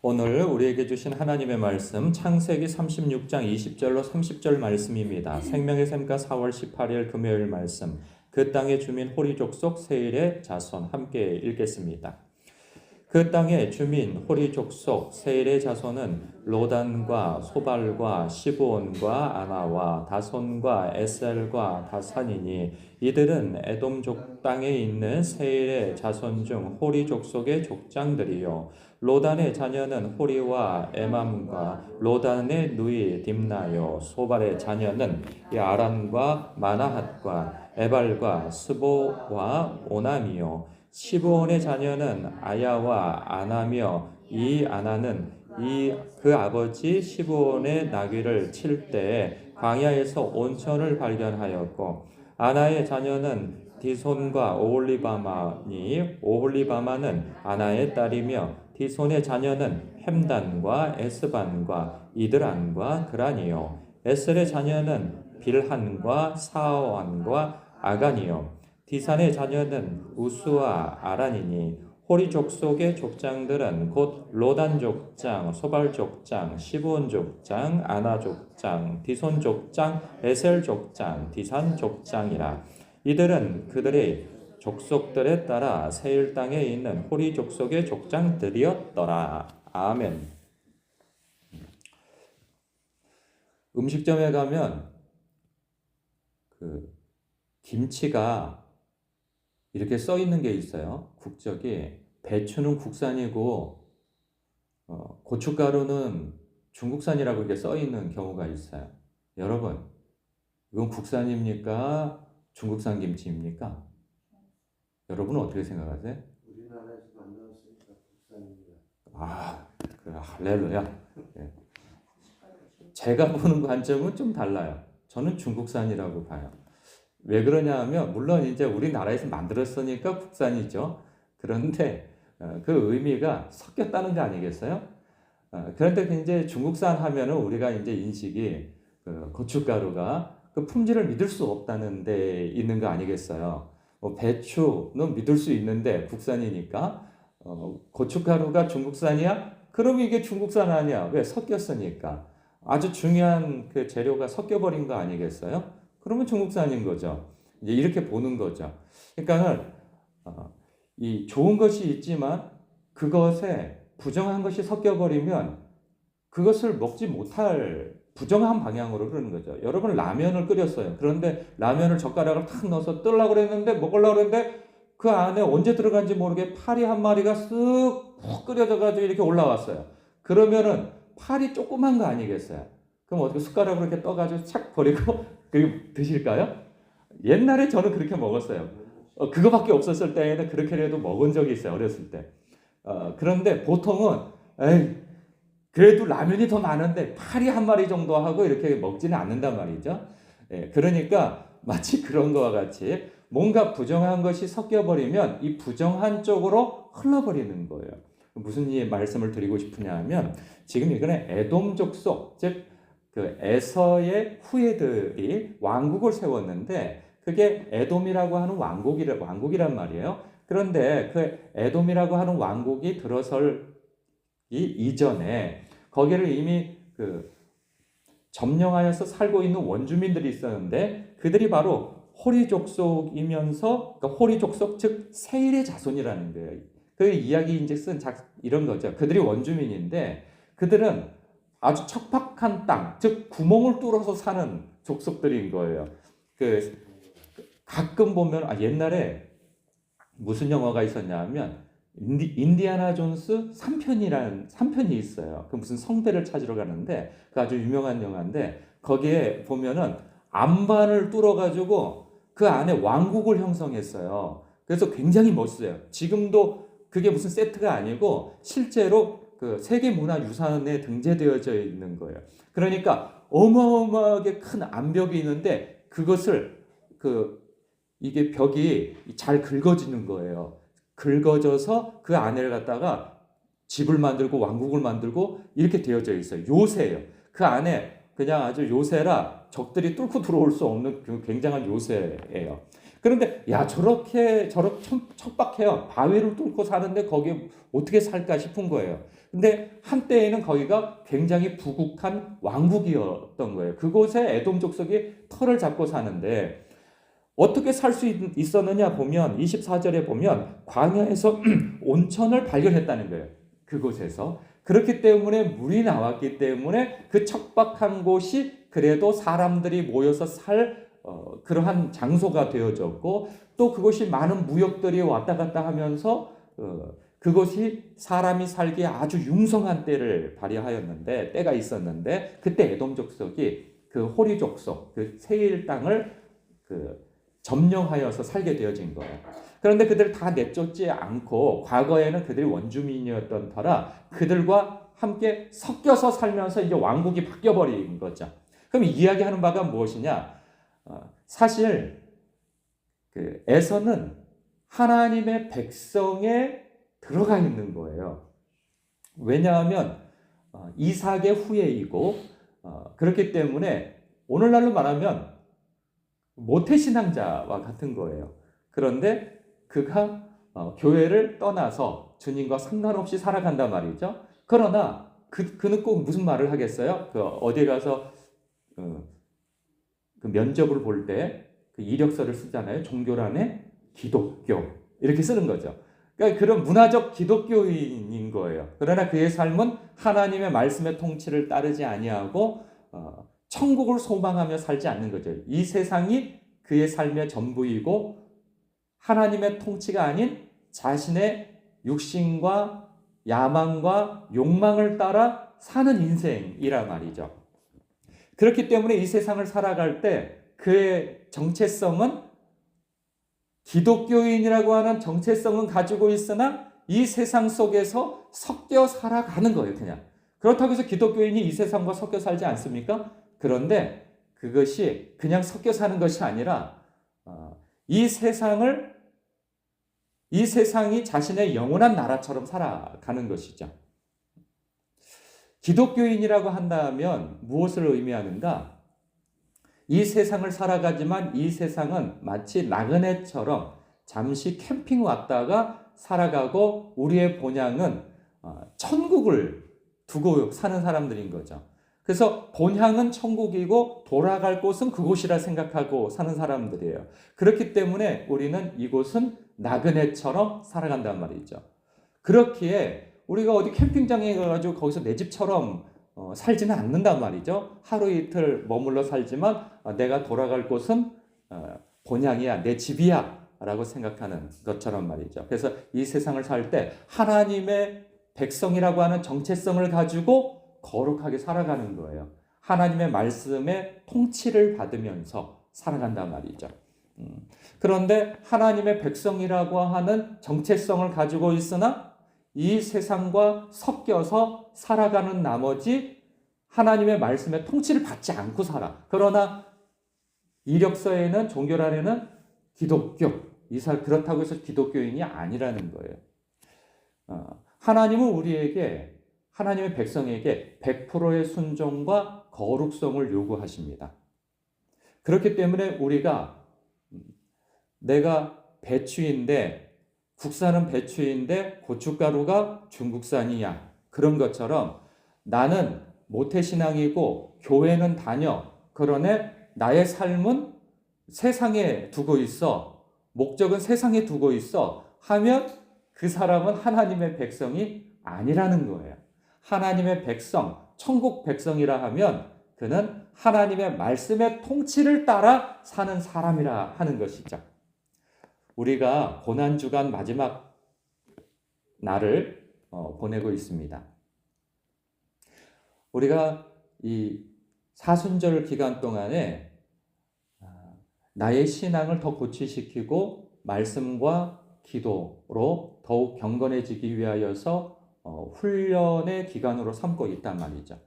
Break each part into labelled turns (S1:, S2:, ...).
S1: 오늘 우리에게 주신 하나님의 말씀 창세기 36장 20절로 30절 말씀입니다. 생명의 샘가 4월 18일 금요일 말씀. 그 땅의 주민 호리 족속 세일의 자손 함께 읽겠습니다. 그 땅의 주민 호리 족속 세일의 자손은 로단과 소발과 시브온과 아나와 다손과 에셀과 다산이니 이들은 에돔족 땅에 있는 세일의 자손 중 호리 족속의 족장들이요. 로단의 자녀는 호리와 에맘과 로단의 누이 딥나요. 소발의 자녀는 아란과 마나핫과 에발과 스보와 오남이요. 시브온의 자녀는 아야와 아나며 이 아나는 그 아버지 시브온의 나귀를 칠 때에 광야에서 온천을 발견하였고 아나의 자녀는 디손과 오홀리바마니 오홀리바마는 아나의 딸이며 디손의 자녀는 햄단과 에스반과 이드란과 그란이요. 에셀의 자녀는 빌한과 사완과 아간이요. 디산의 자녀는 우스와 아란이니 호리 족속의 족장들은 곧 로단 족장, 소발 족장, 시브온 족장, 아나 족장, 디손 족장, 에셀 족장, 디산 족장이라. 이들은 그들의 족속들에 따라 세일 땅에 있는 호리 족속의 족장들이었더라. 아멘. 음식점에 가면 김치가 이렇게 써 있는 게 있어요. 국적이 배추는 국산이고 고춧가루는 중국산이라고 이렇게 써 있는 경우가 있어요. 여러분, 이건 국산입니까? 중국산 김치입니까? 여러분은 어떻게 생각하세요?
S2: 우리나라에서 만들었으니까 국산입니다.
S1: 할렐루야. 네. 제가 보는 관점은 좀 달라요. 저는 중국산이라고 봐요. 왜 그러냐 하면 물론 이제 우리나라에서 만들었으니까 국산이죠. 그런데 그 의미가 섞였다는 거 아니겠어요? 그런데 이제 중국산 하면은 우리가 이제 인식이 고춧가루가 그 품질을 믿을 수 없다는 데 있는 거 아니겠어요? 배추는 믿을 수 있는데 국산이니까 고춧가루가 중국산이야? 그럼 이게 중국산 아니야? 왜? 섞였으니까. 아주 중요한 그 재료가 섞여버린 거 아니겠어요? 그러면 중국산인 거죠. 이제 이렇게 보는 거죠. 그러니까는 이 좋은 것이 있지만 그것에 부정한 것이 섞여버리면 그것을 먹지 못할 부정한 방향으로 흐르는 거죠. 여러분 라면을 끓였어요. 그런데 라면을 젓가락을 탁 넣어서 뜨려고 그랬는데 먹으려고 그랬는데 그 안에 언제 들어간지 모르게 파리 한 마리가 쓱 푹 끓여져가지고 이렇게 올라왔어요. 그러면은 파리 조그만 거 아니겠어요? 그럼 어떻게 숟가락으로 이렇게 떠가지고 착 버리고 그리고 드실까요? 옛날에 저는 그렇게 먹었어요. 그거밖에 없었을 때에는 그렇게라도 먹은 적이 있어요. 어렸을 때. 그런데 보통은 그래도 라면이 더 많은데 파리 한 마리 정도 하고 이렇게 먹지는 않는단 말이죠. 그러니까 마치 그런 거와 같이 뭔가 부정한 것이 섞여버리면 이 부정한 쪽으로 흘러버리는 거예요. 무슨 말씀을 드리고 싶으냐 하면 지금 이거는 에돔 족속, 즉 그 에서의 후예들이 왕국을 세웠는데 그게 에돔이라고 하는 왕국이란 말이에요. 그런데 그 에돔이라고 하는 왕국이 들어설 이전에 거기를 이미 점령하여서 살고 있는 원주민들이 있었는데 그들이 바로 호리 족속이면서 그러니까 호리 족속 즉 세일의 자손이라는 거예요. 그 이야기 이제 쓴 이런 거죠. 그들이 원주민인데 그들은 아주 척박한 땅, 즉 구멍을 뚫어서 사는 족속들인 거예요. 가끔 보면 옛날에 무슨 영화가 있었냐면 인디아나 존스 3편이 있어요. 그 무슨 성배를 찾으러 가는데 그 아주 유명한 영화인데 거기에 보면은 안반을 뚫어가지고 그 안에 왕국을 형성했어요. 그래서 굉장히 멋있어요. 지금도 그게 무슨 세트가 아니고 실제로 그 세계문화유산에 등재되어져 있는 거예요. 그러니까 어마어마하게 큰 암벽이 있는데 그것을 이게 벽이 잘 긁어지는 거예요. 긁어져서 그 안을 갖다가 집을 만들고 왕국을 만들고 이렇게 되어져 있어요. 요새예요. 그 안에 그냥 아주 요새라 적들이 뚫고 들어올 수 없는 굉장한 요새예요. 그런데 저렇게 척박해요. 바위를 뚫고 사는데 거기에 어떻게 살까 싶은 거예요. 근데 한때에는 거기가 굉장히 부국한 왕국이었던 거예요. 그곳에 에돔 족속이 터를 잡고 사는데 어떻게 살 수 있었느냐 보면 24절에 보면 광야에서 온천을 발견했다는 거예요. 그곳에서. 그렇기 때문에 물이 나왔기 때문에 그 척박한 곳이 그래도 사람들이 모여서 살 그러한 장소가 되어졌고 또 그곳이 많은 무역들이 왔다 갔다 하면서 그것이 사람이 살기에 아주 융성한 때가 있었는데 그때 에돔 족속이 그 호리 족속, 그 세일 땅을 점령하여서 살게 되어진 거예요. 그런데 그들을 다 내쫓지 않고 과거에는 그들이 원주민이었던 터라 그들과 함께 섞여서 살면서 이제 왕국이 바뀌어버린 거죠. 그럼 이야기하는 바가 무엇이냐? 사실 그 에서는 하나님의 백성에 들어가 있는 거예요. 왜냐하면 이삭의 후예이고 그렇기 때문에 오늘날로 말하면 모태신앙자와 같은 거예요. 그런데 그가 교회를 떠나서 주님과 상관없이 살아간단 말이죠. 그러나 그는 꼭 무슨 말을 하겠어요? 어디 가서 그 면접을 볼 때 그 이력서를 쓰잖아요. 종교란에 기독교 이렇게 쓰는 거죠. 그러니까 그런 문화적 기독교인인 거예요. 그러나 그의 삶은 하나님의 말씀의 통치를 따르지 아니하고 천국을 소망하며 살지 않는 거죠. 이 세상이 그의 삶의 전부이고 하나님의 통치가 아닌 자신의 육신과 야망과 욕망을 따라 사는 인생이란 말이죠. 그렇기 때문에 이 세상을 살아갈 때 그의 정체성은 기독교인이라고 하는 정체성은 가지고 있으나 이 세상 속에서 섞여 살아가는 거예요. 그냥. 그렇다고 해서 기독교인이 이 세상과 섞여 살지 않습니까? 그런데 그것이 그냥 섞여 사는 것이 아니라 이 세상이 자신의 영원한 나라처럼 살아가는 것이죠. 기독교인이라고 한다면 무엇을 의미하는가? 이 세상을 살아가지만 이 세상은 마치 나그네처럼 잠시 캠핑 왔다가 살아가고 우리의 본향은 천국을 두고 사는 사람들인 거죠. 그래서 본향은 천국이고 돌아갈 곳은 그곳이라 생각하고 사는 사람들이에요. 그렇기 때문에 우리는 이곳은 나그네처럼 살아간단 말이죠. 그렇기에 우리가 어디 캠핑장에 가가지고 거기서 내 집처럼 살지는 않는단 말이죠. 하루 이틀 머물러 살지만 내가 돌아갈 곳은 본향이야, 내 집이야 라고 생각하는 것처럼 말이죠. 그래서 이 세상을 살 때 하나님의 백성이라고 하는 정체성을 가지고 거룩하게 살아가는 거예요. 하나님의 말씀의 통치를 받으면서 살아간단 말이죠. 그런데 하나님의 백성이라고 하는 정체성을 가지고 있으나 이 세상과 섞여서 살아가는 나머지 하나님의 말씀의 통치를 받지 않고 살아. 그러나 이력서에는 종교란에는 기독교, 그렇다고 해서 기독교인이 아니라는 거예요. 하나님은 우리에게, 하나님의 백성에게 100%의 순종과 거룩성을 요구하십니다. 그렇기 때문에 내가 배추인데 국산은 배추인데 고춧가루가 중국산이야. 그런 것처럼 나는 모태신앙이고 교회는 다녀. 그러나 나의 삶은 세상에 두고 있어. 목적은 세상에 두고 있어. 하면 그 사람은 하나님의 백성이 아니라는 거예요. 하나님의 백성, 천국 백성이라 하면 그는 하나님의 말씀의 통치를 따라 사는 사람이라 하는 것이죠. 우리가 고난주간 마지막 날을 보내고 있습니다. 우리가 이 사순절 기간 동안에 나의 신앙을 더 고취시키고 말씀과 기도로 더욱 경건해지기 위하여서 훈련의 기간으로 삼고 있단 말이죠.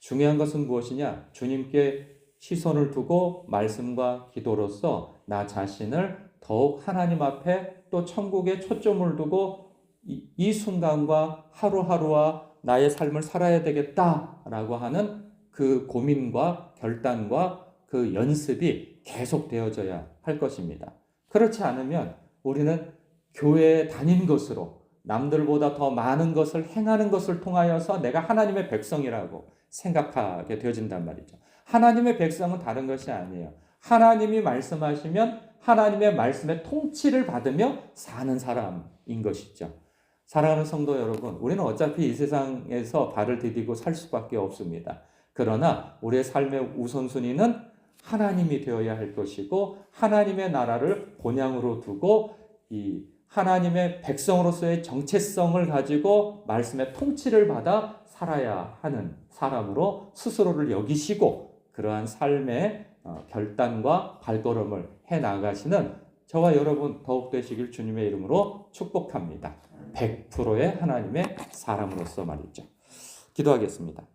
S1: 중요한 것은 무엇이냐? 주님께 시선을 두고 말씀과 기도로서 나 자신을 더욱 하나님 앞에 또 천국에 초점을 두고 이 순간과 하루하루와 나의 삶을 살아야 되겠다라고 하는 그 고민과 결단과 그 연습이 계속되어져야 할 것입니다. 그렇지 않으면 우리는 교회에 다닌 것으로 남들보다 더 많은 것을 행하는 것을 통하여서 내가 하나님의 백성이라고 생각하게 되어진단 말이죠. 하나님의 백성은 다른 것이 아니에요. 하나님이 말씀하시면 하나님의 말씀의 통치를 받으며 사는 사람인 것이죠. 사랑하는 성도 여러분, 우리는 어차피 이 세상에서 발을 디디고 살 수밖에 없습니다. 그러나 우리의 삶의 우선순위는 하나님이 되어야 할 것이고 하나님의 나라를 본향으로 두고 이 하나님의 백성으로서의 정체성을 가지고 말씀의 통치를 받아 살아야 하는 사람으로 스스로를 여기시고 그러한 삶의 결단과 발걸음을 해나가시는 저와 여러분 더욱 되시길 주님의 이름으로 축복합니다. 100%의 하나님의 사람으로서 말이죠. 기도하겠습니다.